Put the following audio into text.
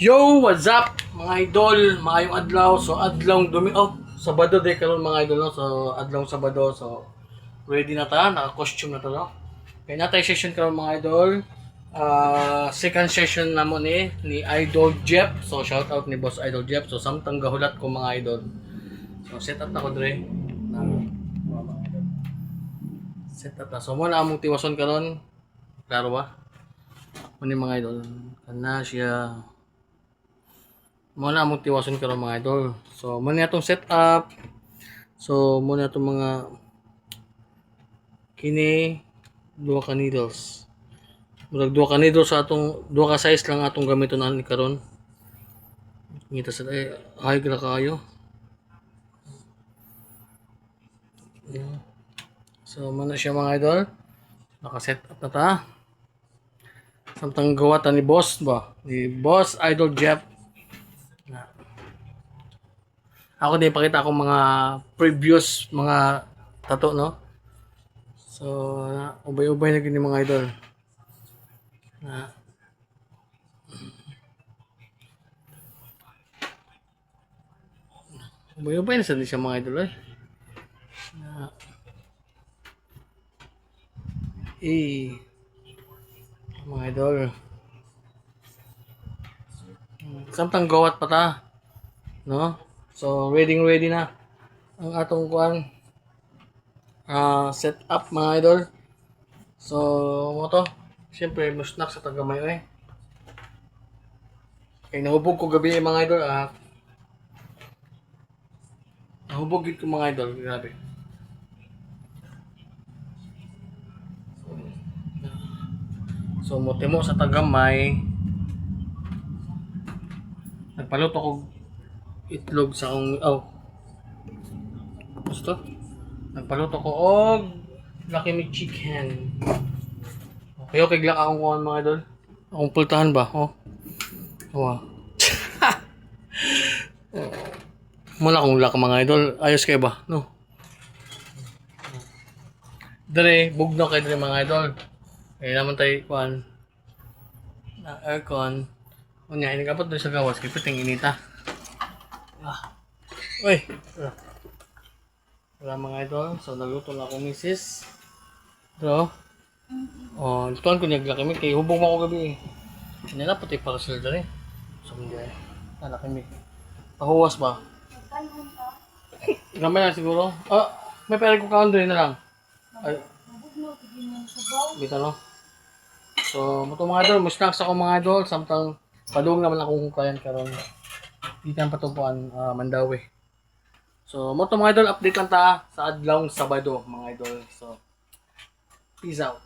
Yo, what's up mga idol? Maayong adlaw. So adlawng Sabado day karon mga idol no. So adlawng Sabado. So ready na ta, naka-costume na ta no. Kaya natay session karon mga idol. Second session namo ni Idol Jeff. So shout out ni Boss Idol Jeff. So samtang gahulat ko mga idol. So set up na ko dre. Set up na. So muna among tiwason karon. Klaro ba? Muna mga idol. Kana siya. Muna among tiwason karon mga idol. So muna itong setup. So muna itong mga kini duha ka needles. Murag duha ka needles sa atong duha ka size lang atong gamiton ani karon. Ngita sa high gra kayo. So muna siya mga idol. Naka-set up na ta. Samtang gawa ta ni Boss ba? Ni Boss Idol Jeff. Ako din pakita akong mga previous mga tato no. So ubay-ubay na gini mga idol. Ubay-ubay na sa siya mga idol eh. Mga idol. Samtang gawat pa ta. No? So ready na ang atong kuan set up mga idol. So mo to, syempre mo snack sa tagamay eh. Kay nahubog ko gabi mga idol nahubog gid ko mga idol, grabe. So motemo sa tagamay. Nagpaluto ko itlog sa akong gusto. Nagpaluto ko og Lucky Me chicken. Okay, glak akong kuhan mga idol. Akong pultahan ba? Wow. Muna akong glak mga idol. Ayos kayo ba? No. Dere, bugno kayo dere mga idol. Kaya naman tayo kuhan na aircon. Unya, inigapot doon sa gawas. Kaya piting inita. Uy! Wala mga idol. So, nagluto na akong misis. Ito. Lutuan ko niya kami. Kaya hubong mo ako gabi eh. Hindi na puti para sila dyan eh. So, hindi eh. Kami. Pahuwas ba? Gamay na siguro. May pera ko ka-under na lang. Ay. Bita no? So, ito mga idol. May snacks ako mga idol. Samtang padung naman akong hukayan karon. Dito ang patupuan Mandawi. So, mo to mga idol, update lang ta sa adlawng Sabado mga idol. So, peace out.